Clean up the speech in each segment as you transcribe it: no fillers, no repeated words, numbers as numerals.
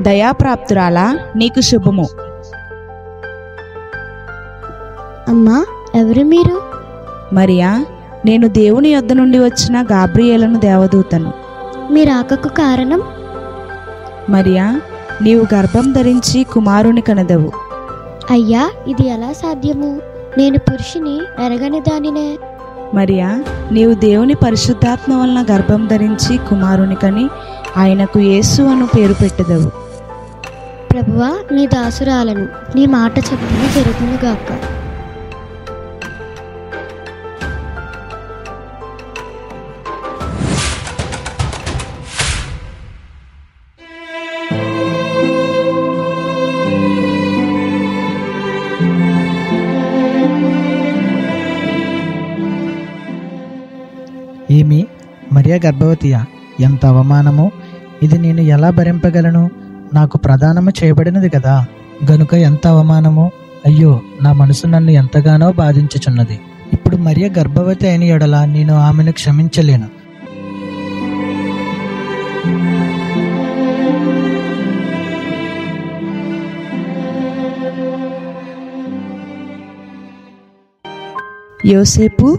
దయాప్రాప్తురాలా, నీకు శుభము. అమ్మా, ఎవరు మీరు? మరియా, నేను దేవుని యొద్ద నుండి వచ్చిన గాబ్రియేలును దేవదూతను. మీ రాకకు కారణం? మరియా, నీవు గర్భం ధరించి కుమారుని కనదవు. అయ్యా, ఇది ఎలా సాధ్యము? నేను పురుషుని ఎరగని దానినే. మరియా, నీవు దేవుని పరిశుద్ధాత్మ వలన గర్భం ధరించి కుమారుని కని ఆయనకు యేసు అను పేరు పెట్టెదవు. ప్రభువా, నీ దాసురాలను, నీ మాట చొప్పున జరుగునుగాక. ఏమి, మరియా గర్భవతియా? ఎంత అవమానము! ఇది నేను ఎలా భరింపగలను? నాకు ప్రదానము చేయబడినది కదా, గనుక ఎంత అవమానము! అయ్యో, నా మనసు నన్ను ఎంతగానో బాధించుచున్నది. ఇప్పుడు మరియా గర్భవతి అయిన ఎడల నేను ఆమెను క్షమించలేను. యోసేపు,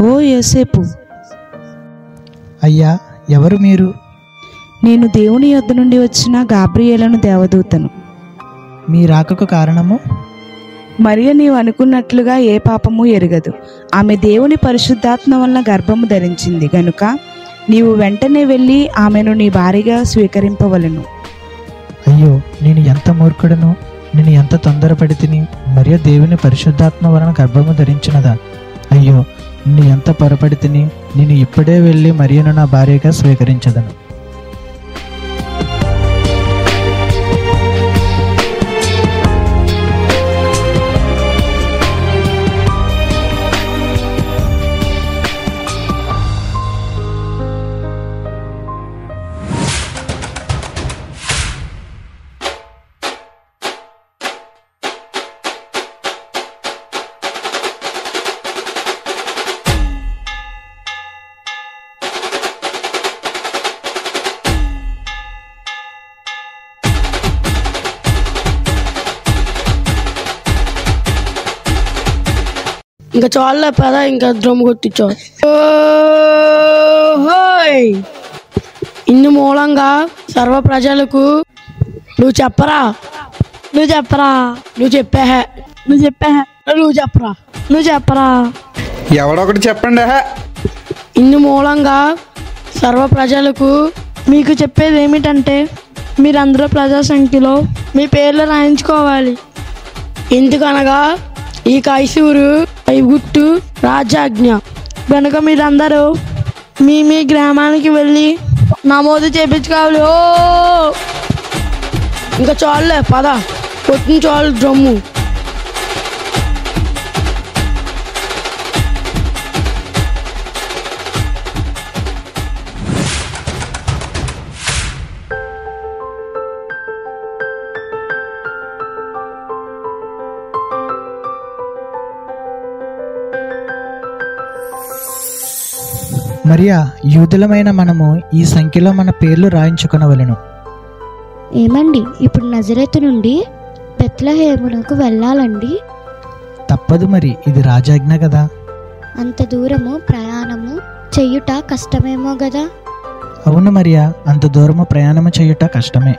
ఓ యోసేపు! అయ్యా, ఎవరు మీరు? నేను దేవుని యొద్ద నుండి వచ్చిన గాబ్రియేలును దేవదూతను. మీ రాకకు కారణము? మరియ నీవు అనుకున్నట్లుగా ఏ పాపము ఎరుగదు. ఆమె దేవుని పరిశుద్ధాత్మ వలన గర్భము ధరించింది గనుక నీవు వెంటనే వెళ్ళి ఆమెను నీ భార్యగా స్వీకరింపవలను. అయ్యో, నేను ఎంత మూర్ఖుడను! నేను ఎంత తొందరపడి తిని! మరియ దేవుని పరిశుద్ధాత్మ వలన గర్భము ధరించినదా? అయ్యో, నేను ఎంత పొరపడి తిని! నేను ఇప్పుడే వెళ్ళి మరియను నా భార్యగా స్వీకరించదను. ఇంకా చాలే పద, ఇంకా డ్రమ్ కొట్టించో. ఇందు మూలంగా సర్వ ప్రజలకు నువ్వు చెప్పరా, నువ్వు చెప్పరా, నువ్వు చెప్పా, నువ్వు చెప్పా, నువ్వు చెప్పరా, నువ్వు చెప్పరా, ఎవడొకటి చెప్పండి. ఇందు మూలంగా సర్వ ప్రజలకు మీకు చెప్పేది ఏమిటంటే, మీరందరూ ప్రజా సంఖ్యలో మీ పేర్లు రాయించుకోవాలి. ఎందుకనగా ఈ కైసూరు ఐగుప్తు రాజాజ్ఞ కనుక మీరందరూ మీ మీ గ్రామానికి వెళ్ళి నమోదు చేయించుకోవాలి. ఓ ఇంకా చాలులే పద, కొట్టిన చాలు డ్రమ్ము. మరియా, యూదులమైన మనము ఈ సంఖ్యలో మన పేర్లు రాయించుకొనవలెను. ఏమండి, ఇప్పుడు నజరేతు నుండి బెత్లెహేమునకు వెళ్ళాలండి? తప్పదు మరి, ఇది రాజాజ్ఞ కదా. అంత దూరము ప్రయాణము చెయ్యుట కష్టమేమో గదా? అవును మరియా, అంత దూరము ప్రయాణము చేయుట కష్టమే.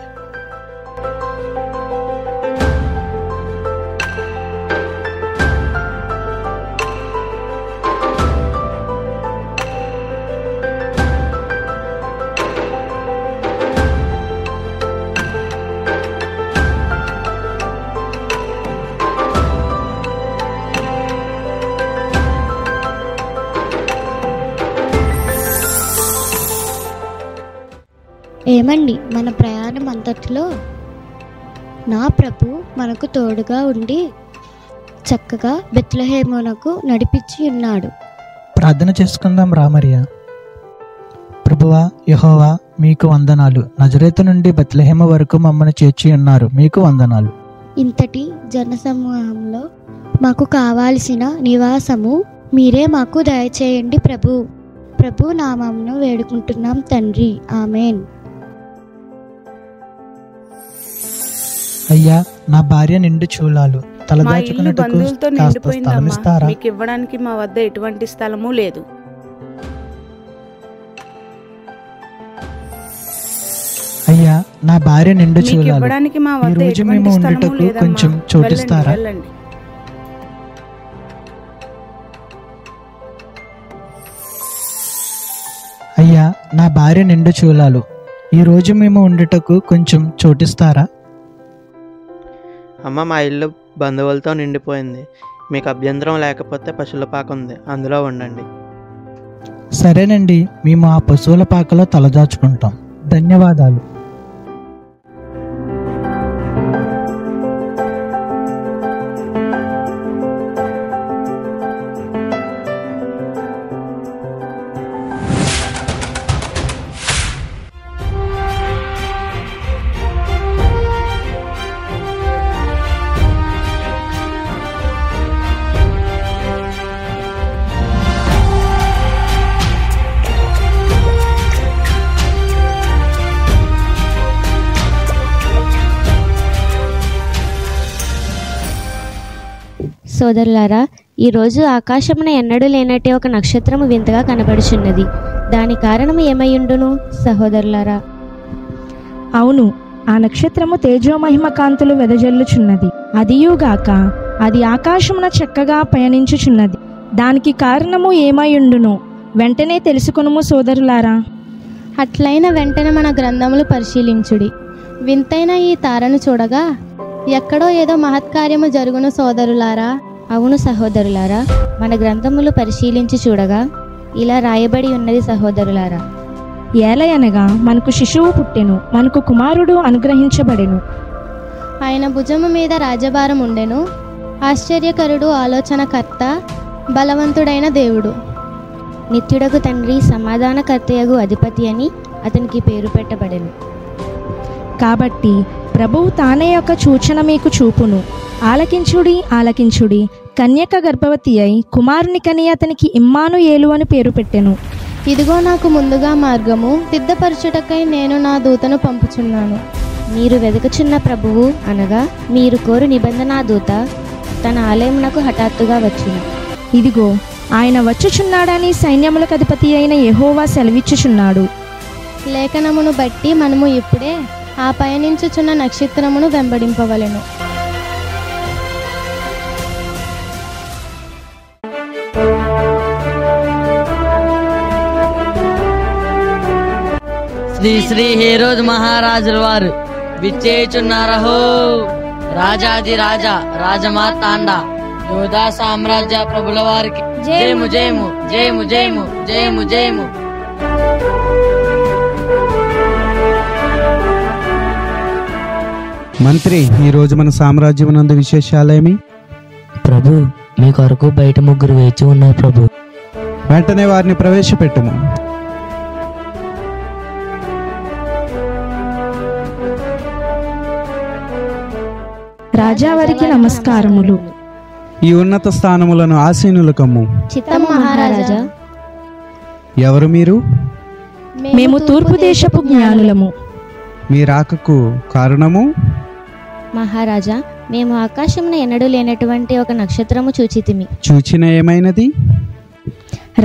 ఏమండి, మన ప్రయాణం అంతటిలో నా ప్రభు మనకు తోడుగా ఉండి చక్కగా బెత్లెహేమునకు నడిపించి ఉన్నాడు. ప్రార్థన చేసుకుందాం రా మరియా. ప్రభువా, యెహోవా, మీకు వందనాలు. నజరేతు నుండి బెత్లెహేము వరకు మమ్మల్ని చేర్చి ఉన్నారు, మీకు వందనాలు. ఇంతటి జనసమూహంలో మాకు కావాల్సిన నివాసము మీరే మాకు దయచేయండి ప్రభు. ప్రభు నామమును వేడుకుంటున్నాం తండ్రి, ఆమెన్. అయ్యా, నా భార్య నిండు చూలాలు, మా ఇల్లు తలదాచుకున్నట్టుకు బంధువులతో కాస్త స్థలం నిండిపోయిందమ్మా. ఇస్తారా? మీకు ఇవ్వడానికి మా వద్ద ఎటువంటి స్థలము లేదు. అయ్యా, నా భార్య నిండు మీకు చూలాలు, ఇవ్వడానికి మా ఈ వద్ద రోజు ఎటువంటి మేము స్థలము ఉండుటకు లేదమ్మా. కొంచెం చోటిస్తారా? వెళ్ళండి. అయ్యా, నా భార్య నిండు చూలాలు, ఈ రోజు మేము ఉండుటకు కొంచెం చోటిస్తారా? అమ్మ, మా ఇల్లు బంధువులతో నిండిపోయింది. మీకు అభ్యంతరం లేకపోతే పశువుల పాక ఉంది, అందులో ఉండండి. సరేనండి, మేము ఆ పశువుల పాకలో తలదాచుకుంటాం. ధన్యవాదాలు. సోదరులారా, ఈరోజు ఆకాశమున ఎన్నడూ లేనట్టే ఒక నక్షత్రము వింతగా కనబడుచున్నది. దాని కారణము ఏమయ్యుండును సహోదరులారా? అవును, ఆ నక్షత్రము తేజోమహిమ కాంతులు వెదజల్లుచున్నది. అదియుగాక అది ఆకాశమున చక్కగా పయనించుచున్నది. దానికి కారణము ఏమయ్యుండును? వెంటనే తెలుసుకొనుము సోదరులారా. అట్లైన వెంటనే మన గ్రంథములు పరిశీలించుడి. వింతైన ఈ తారను చూడగా ఎక్కడో ఏదో మహత్కార్యము జరుగును సోదరులారా. అవును సహోదరులారా, మన గ్రంథములు పరిశీలించి చూడగా ఇలా రాయబడి ఉన్నది సహోదరులారా. ఏలయనగా మనకు శిశువు పుట్టెను, మనకు కుమారుడు అనుగ్రహించబడెను. ఆయన భుజము మీద రాజభారం ఉండెను. ఆశ్చర్యకరుడు, ఆలోచనకర్త, బలవంతుడైన దేవుడు, నిత్యుడగు తండ్రి, సమాధానకర్తయగు అధిపతి అని అతనికి పేరు పెట్టబడెను. కాబట్టి ప్రభువు తానే యొక్క సూచన మీకు చూపును. ఆలకించుడి, ఆలకించుడి. కన్యక గర్భవతి అయి కుమారుని కని అతనికి ఇమ్మానుయేలు అని పేరు పెట్టెను. ఇదిగో నాకు ముందుగా మార్గము సిద్ధపరచుటకై నేను నా దూతను పంపుచున్నాను. మీరు వెదకుచున్న ప్రభువు అనగా మీరు కోరు నిబంధనా దూత తన ఆలయమునకు హఠాత్తుగా వచ్చును. ఇదిగో ఆయన వచ్చుచున్నాడని సైన్యములకు అధిపతి అయిన యెహోవా సెలవిచ్చుచున్నాడు. లేఖనమును బట్టి మనము ఇప్పుడే ఆ పయనించుచున్న నక్షత్రమును వెంబడింపవలెను. శ్రీ శ్రీ హేరోద్ మహారాజుల వారు విచ్చేయుచున్నారహో. రాజాది రాజా రాజమాతాండ యోధా సామ్రాజ్య ప్రభుల వారికి జయము జయము జయము జయము జయము జయము. మంత్రి, ఈరోజు మన సామ్రాజ్యమునందు విశేషాలేమి? ప్రభు, మీ కొరకు బయట ముగ్గురు వేచి ఉన్నారు ప్రభు. వెంటనే వారిని ప్రవేశపెట్టుము. రాజావారికి నమస్కారములు. ఈ ఉన్నత స్థానములను ఆసీనులు కమ్ము. చిత్తము మహారాజా. ఎవరు మీరు? మేము తూర్పు దేశపు జ్ఞానులము. మీ రాకకు కారణము? మహారాజా, మేము ఆకాశమున ఎన్నడూ లేనటువంటి ఒక నక్షత్రము చూచితిమి. చూచిన ఏమైనది?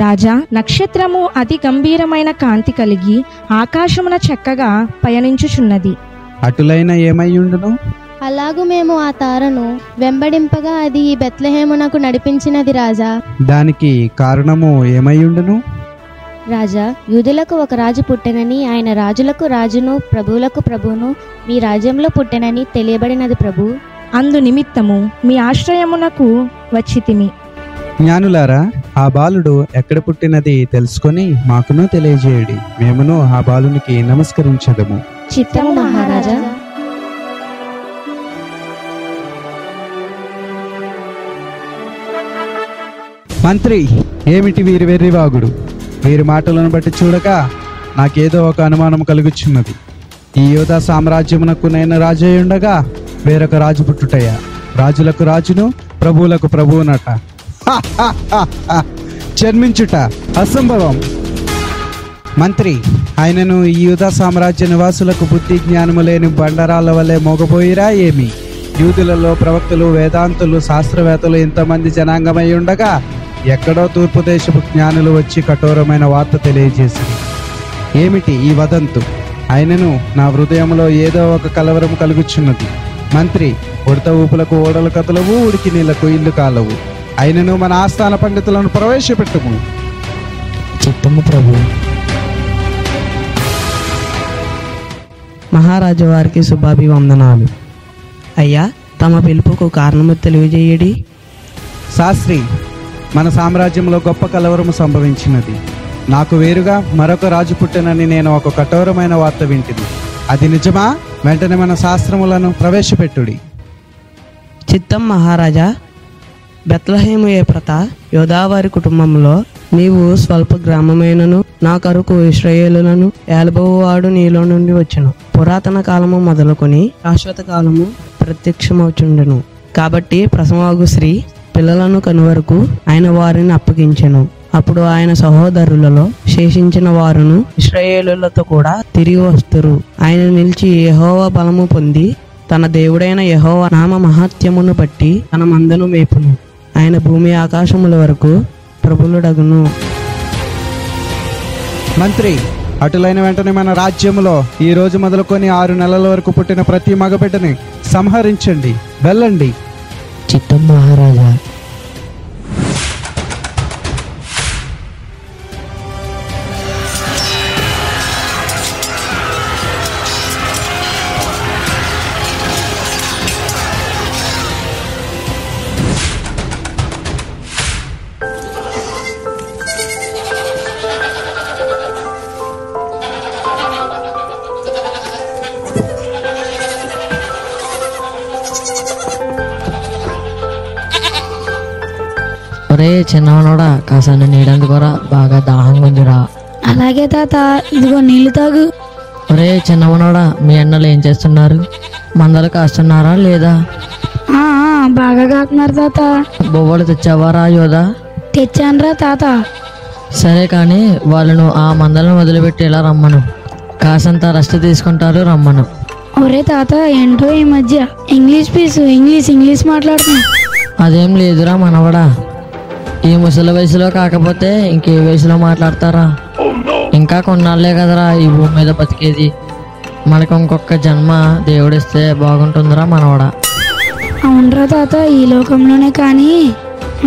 రాజా, నక్షత్రము అతి గంభీరమైన కాంతి కలిగి ఆకాశమున చక్కగా పయనించుచున్నది. అటులైన ఏమైయుండును? అలాగు మేము ఆ తారను వెంబడింపగా అది ఈ బెత్లెహేమునకు నడిపించినది రాజా. దానికి కారణము ఏమైయుండును? రాజా, యూదులకు ఒక రాజు పుట్టెనని, ఆయన రాజులకు రాజును ప్రభువులకు ప్రభువును మీ రాజ్యంలో పుట్టెనని తెలియబడినది ప్రభు. అందు నిమిత్తము మీ ఆశ్రయమునకు వచ్చితిమి. జ్ఞానులారా, ఆ బాలుడు ఎక్కడ పుట్టినది తెలుసుకొని మాకును తెలియజేయడి. మేమును ఆ బాలునికి నమస్కరించదము. చిత్తము మహారాజా. మంత్రి, ఏమిటి వీరి వెర్రివాగుడు? వీరి మాటలను బట్టి చూడక నాకేదో ఒక అనుమానం కలుగుచున్నది. ఈ యోధా సామ్రాజ్యమునకు నేను రాజయ్య ఉండగా వేరొక రాజు పుట్టుటయ్యా? రాజులకు రాజును ప్రభువులకు ప్రభువునట. జన్మించుట అసంభవం. మంత్రి, ఆయనను ఈ యూదా సామ్రాజ్య నివాసులకు బుద్ధి జ్ఞానము లేని బండరాళ్ళ వల్లే మోగపోయిరా ఏమి? యూదులలో ప్రవక్తలు, వేదాంతులు, శాస్త్రవేత్తలు ఇంతమంది జనాంగమై ఉండగా ఎక్కడో తూర్పు దేశపు జ్ఞానులు వచ్చి కఠోరమైన వార్త తెలియజేసింది. ఏమిటి ఈ వదంతు? ఆయనను నా హృదయంలో ఏదో ఒక కలవరం కలుగుచున్నది. మంత్రి, ఉడత ఊపులకు ఓడలు కదలవు, ఉడికి నీళ్లకు ఇల్లు కాలవు. ఆయనను మన ఆస్థాన పండితులను ప్రవేశపెట్టుము. చిత్తము ప్రభు. మహారాజు వారికి శుభాభివందనాలు. అయ్యా, తమ పిలుపుకు కారణము తెలియజేయడి. శాస్త్రి, మన సామ్రాజ్యంలో గొప్ప కలవరము సంభవించినది. నాకు వేరుగా మరొక రాజు పుట్టెనని నేను ఒక కఠోరమైన వార్త వింటిని. అది నిజమా? వెంటనే మన శాస్త్రములను ప్రవేశపెట్టుడి. చిత్తం మహారాజా. బెత్లహేము ఏప్రత యోధావారి కుటుంబంలో నీవు స్వల్ప గ్రామమైనను నా కరుకు ఇశ్రాయేలులను ఏలబోవాడు నీలో నుండి వచ్చును. పురాతన కాలము మొదలుకొని శాశ్వత కాలము ప్రత్యక్షమవుచుండెను. కాబట్టి ప్రసవాగు స్త్రీ పిల్లలను కనువరకు ఆయన వారిని అప్పగించెను. అప్పుడు ఆయన సహోదరులలో శేషించిన వారును ఇశ్రాయేలులతో కూడా తిరిగి వస్తురు. ఆయన నిలిచి యెహోవా బలము పొంది తన దేవుడైన యెహోవా నామ మహాత్యమును బట్టి తన మందను మేపును. ఆయన భూమి ఆకాశముల వరకు ప్రభులుడగును. మంత్రి, అటులైన వెంటనే మన రాజ్యములో ఈ రోజు మొదలుకొని 6 నెలల వరకు పుట్టిన ప్రతి మగబిడ్డని సంహరించండి. వెళ్ళండి. చిత్తం మహారాజా. ఒరే చిన్నవనోడా, కాసాన్ని నీడందుకోరా, బాగా దాహంగా ఉందిరా. అలాగే తాత, ఇదిగో నీళ్లు తాగు. ఒరే చిన్నవనోడా, మీ అన్నలు ఏం చేస్తున్నారు? మందలు కాస్తున్నారా లేదా? బాగా కాకున్నారు తాత. బొవ్వలు తెచ్చావారా యోధా? తెచ్చానురా తాత. సరే కానీ వాళ్ళను ఆ మందలను వదిలిపెట్టి ఇలా రమ్మను. కాసంత రెస్ట్ తీసుకుంటారు, రమ్మను. ఒరే తాత, ఏంటో ఈ మధ్య ఇంగ్లీష్ పీసు ఇంగ్లీష్ మాట్లాడుతున్నా. అదేం లేదురా మనవడా, ఈ ముసలి వయసులో కాకపోతే ఇంకే వయసులో మాట్లాడతారా? ఇంకా కొన్నాళ్ళే కదరా ఈ భూమి మీద బతికేది. మనకు ఇంకొక జన్మ దేవుడిస్తే బాగుంటుందిరా మనవడా. అవునరా తాత, ఈ లోకంలోనే కానీ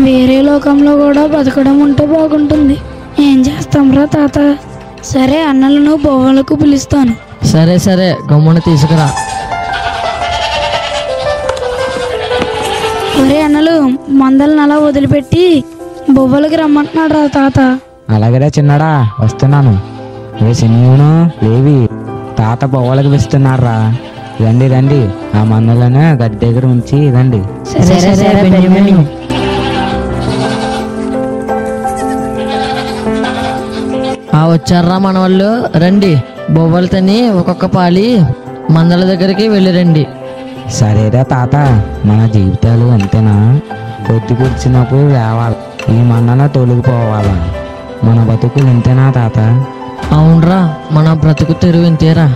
వేరే లోకంలో కూడా బతకడం ఉంటే బాగుంటుంది. ఏం చేస్తాంరా తాత? సరే, అన్నలను బొవ్వలకు పిలుస్తాను. సరే సరే, గమ్మున తీసుకురా. ఒరే అన్నలు, మందలను అలా వదిలిపెట్టి బొవ్వలకి రమ్మంటున్నాడు రా తాత. అలాగేరా చిన్నాడా, వస్తున్నాను. ఏ సినిమాను లేవి, తాత బొవ్వలకు పిలుస్తున్నారా. రండి రండి, ఆ మందలను గడ్డి దగ్గర ఉంచి రండి. వచ్చారా మన వాళ్ళు, రండి. బొవ్వలు తిని ఒక్కొక్క పాలి మందల దగ్గరికి వెళ్ళి రండి. సరేరా తాత, మన జీవితాలు అంతేనా? పొద్దు కూర్చున్నప్పుడు లేవాలి, ఈ మందన తొలగిపోవాలా. మన బతుకులు ఇంతేనా తాత? అవునరా, మన బ్రతుకు తెరువు ఇంతేరా.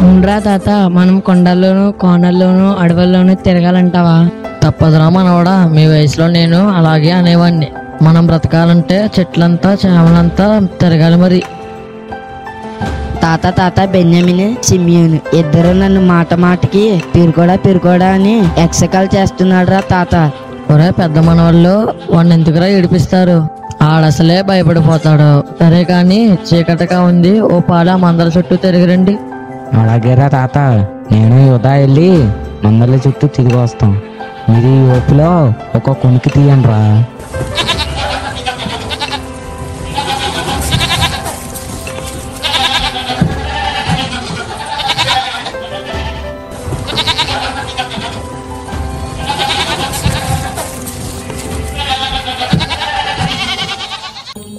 అవునరా తాత, మనం కొండల్లోనూ కోనల్లోనూ అడవుల్లోనూ తిరగాలంటావా? తప్పదురా మనవడా, మీ వయసులో నేను అలాగే అనేవాడిని. మనం బ్రతకాలంటే చెట్లంతా చేమలంతా తిరగాలి మరి. తాత బెన్యామిన్, సిమియోను ఇద్దరు నన్ను మాటకి పిరుకోడా అని ఎక్సకాలు చేస్తున్నాడు రా తాత. ఒరే పెద్ద మనవాళ్ళు, వాడిని ఎందుకురా ఏడిపిస్తారు? ఆడసలే భయపడిపోతాడు. సరే కానీ చీకటిగా ఉంది, ఓ పాల మందల చుట్టూ తిరిగిరండి. అలాగేరా తాత, నేను యుధా వెళ్ళి మందల చుట్టూ తిరిగి వస్తాం. మీరు ఈ ఓపులో ఒక కొనికి తీయండి రా.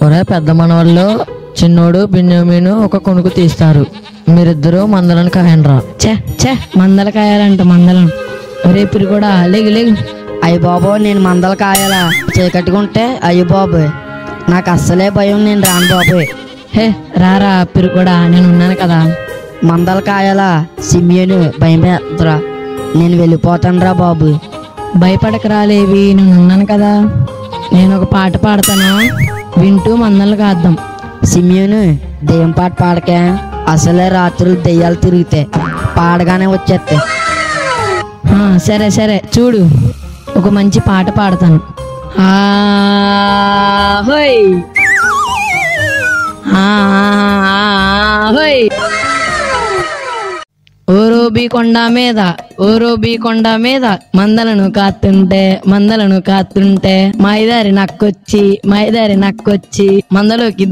ఒరే పెద్ద మనవాళ్ళు, చిన్నోడు బెన్యామీను ఒక కొనుకు తీస్తారు. మీరిద్దరూ మందలను కాయండ్రా. చే మందల కాయాలంట మందలను. ఒరే పిరుకోడా, లేగు. అయ్య బాబు, నేను మందలు కాయాలా? చీకట్టుకుంటే అయ్య బాబు, నాకు అస్సలే భయం, నేను రాను బాబు. హే రారా పిరుకోడా, నేను ఉన్నాను కదా. మందల కాయలా సిమియోను భయమేద్రా, నేను వెళ్ళిపోతానురా బాబు. భయపడకరా లేవి, నేను ఉన్నాను కదా. నేను ఒక పాట పాడతాను, వింటూ మందలు కాద్దాం. సిమియోను దెయ్యం పాట పాడకే, అసలే రాత్రులు దెయ్యాలు తిరిగితే పాడగానే వచ్చేస్తే. సరే సరే చూడు, ఒక మంచి పాట పాడతాను. హోయ్ హోయ్ ఓరోబి కొండ మీద, ఓరోబి కొండ మీద మందలను కాస్తుంటే మైదారి నక్కొచ్చి మందలోకి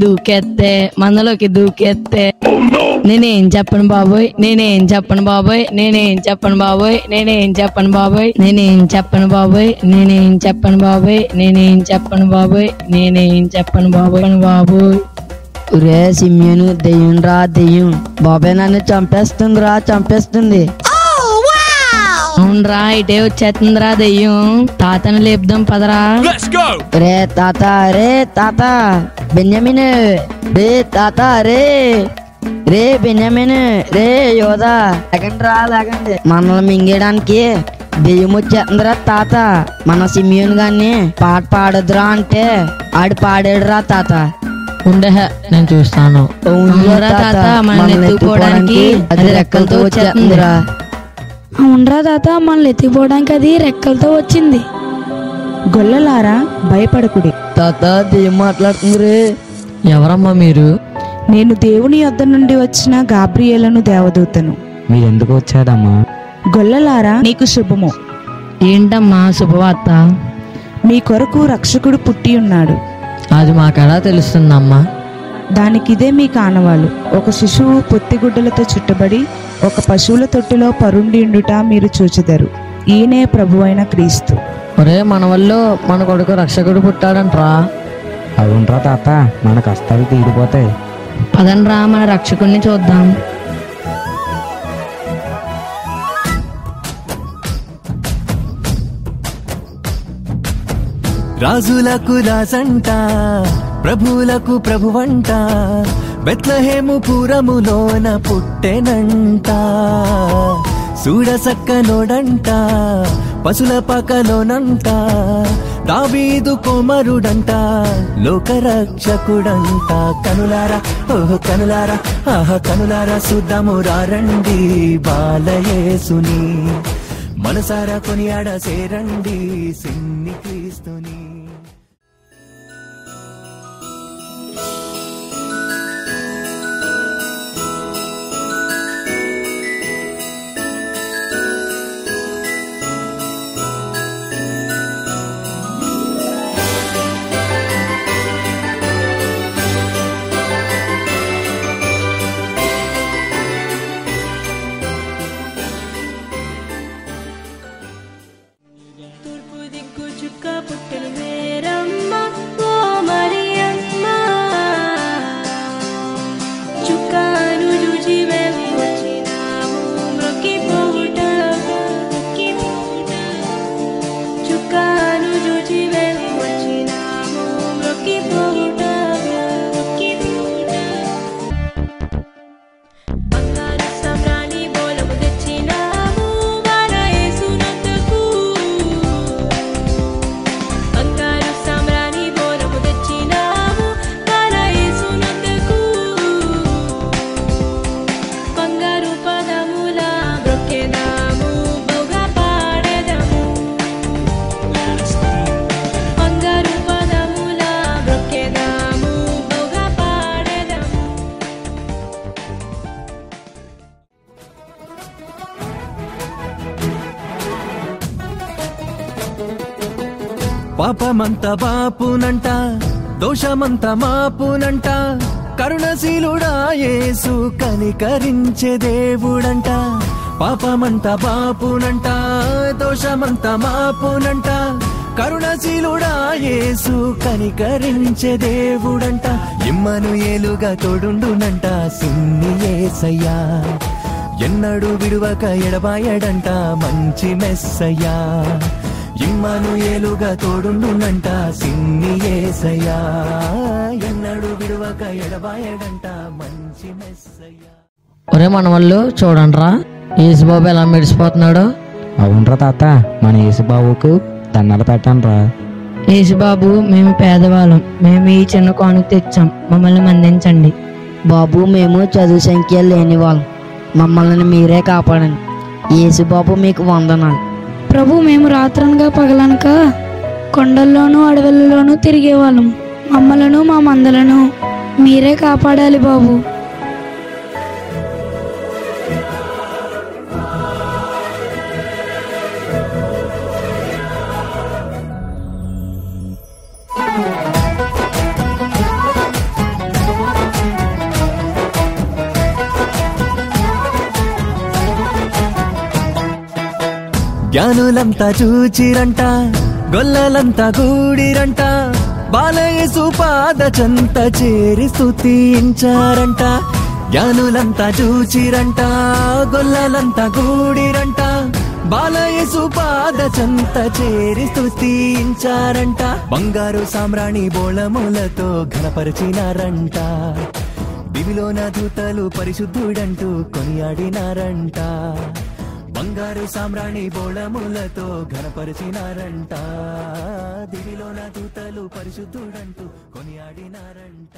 దూకెత్తే నేనేం చెప్పను బాబోయ్, బాబోయ్. ఒరే సిమియోను, దెయ్యం రా దెయ్యం, బాబాయ్ నన్ను చంపేస్తుంది. అవునరా, ఇటే వచ్చేస్తుందిరా దెయ్యం. తాతను లేపుదాం పదరా. రే తాత బెన్యామిన్, రే తాత రే బెన్యామిన్, రే యోధా లేకండి, మనల్ని మింగేయడానికి దెయ్యం వచ్చేస్తుందిరా తాత. మన సిమియోను గాన్ని పాట పాడదురా అంటే ఆడు పాడాడురా తాత. ఉండే నేను చూస్తాను. అది రెక్కలతో వచ్చేస్తుందిరా. అవునరా తాత, మనల్ని ఎత్తిపోవడానికి అది రెక్కలతో వచ్చింది. గొల్లలారా భయపడకుడి. తాత దెయ్యం మాట్లాడుతుంది రే. ఎవరమ్మా మీరు? నేను దేవుని యొద్ద నుండి వచ్చిన గాబ్రియేలను దేవదూతను. మీరెందుకు వచ్చాడమ్మా? గొల్లలారా నీకు శుభము. ఏంటమ్మా శుభవార్త? మీ కొరకు రక్షకుడు పుట్టి ఉన్నాడు. అది మాకెలా తెలుస్తుందమ్మా? దానికిదే మీ కానవాలు. ఒక శిశువు పొత్తిగుడ్డలతో చుట్టబడి ఒక పశువుల తొట్టిలో పరుండి ఉండుట మీరు చూచెదరు. ఈయనే ప్రభువైన క్రీస్తు. ఒరే మన వల్ల మన కొడుకు రక్షకుడు పుట్టాడంట్రా. అవునరా తాత, మన కష్టాలు తీరిపోతాయి. పదండ్రా మన రక్షకుడిని చూద్దాం. రాజులకు రాజంట, ప్రభువులకు ప్రభువంట, బెత్లెహేము పురములోన పుట్టెనంట. చూడసక్కనోడంట, పశుల పకలోనంట, దావీదు కుమారుడంట, లోకరక్షకుడంట. కనులారా ఓహో కనులారా, ఆహా కనులారా చూద్దాము రండి బాలయేసుని, మనసారా కొనియాడ సేరండి సిన్ని క్రీస్తుని. పాపమంత బాపునంట, దోషమంత మాపునంట, కరుణశీలుడా యేసు కనికరించే దేవుడంట. పాపమంత బాపునంట, దోషమంత మాపునంట, కరుణశీలుడా యేసు కనికరించే దేవుడంట. ఇమ్మనుయేలుగా తోడుండునంట సిన్ని యేసయ్యా, ఎన్నడూ విడువక ఎడబాయడంట మంచి మెస్సయ్యా. ఇమ్మానుయేలుగా తోడుండునంట సిన్ని యేసయ్యా, ఎన్నడు విడువక ఎడబాయడంట మంచి మెస్సయ్యా. ఒరే మనవాళ్ళు చూడండిరా యేసుబాబు ఎలా మెడిసిపోతున్నాడు. అవునరా తాత, మన యేసుబాబుకు దండాలు పెట్టండిరా. యేసుబాబు మేము పేదవాళ్ళం, మేము ఈ చిన్న కానుక తెచ్చాం, మమ్మల్ని మన్నించండి. బాబు మేము చదువు సంఖ్య లేని వాళ్ళం, మమ్మల్ని మీరే కాపాడండి. యేసుబాబు మీకు వందనాలు. ప్రభు మేము రాత్రనగా పగలనక కొండల్లోనూ అడవులలోనూ తిరిగేవాళ్ళం, మమ్మలను మా మందలను మీరే కాపాడాలి బాబు. జ్ఞానులంతా చూచిరంట, గొల్లలంతా గూడిరంట, బాలయేసు పాద చెంత చేరి స్తుతించారంట. జ్ఞానులంతా చూచిరంట, గొల్లలంతా గూడిరంట, బాలయేసు పాద చెంత చేరి స్తుతించారంట. బంగారు సామ్రాణి బోళములతో ఘనపరిచినారంట, దివిలోన దూతలు పరిశుద్ధుడంటూ కొనియాడినారంట. బంగారు సామ్రాణి బోళములతో ఘనపరిచినారంట, దివిలోన దూతలు పరిశుద్ధుడంటూ కొనియాడినారంట.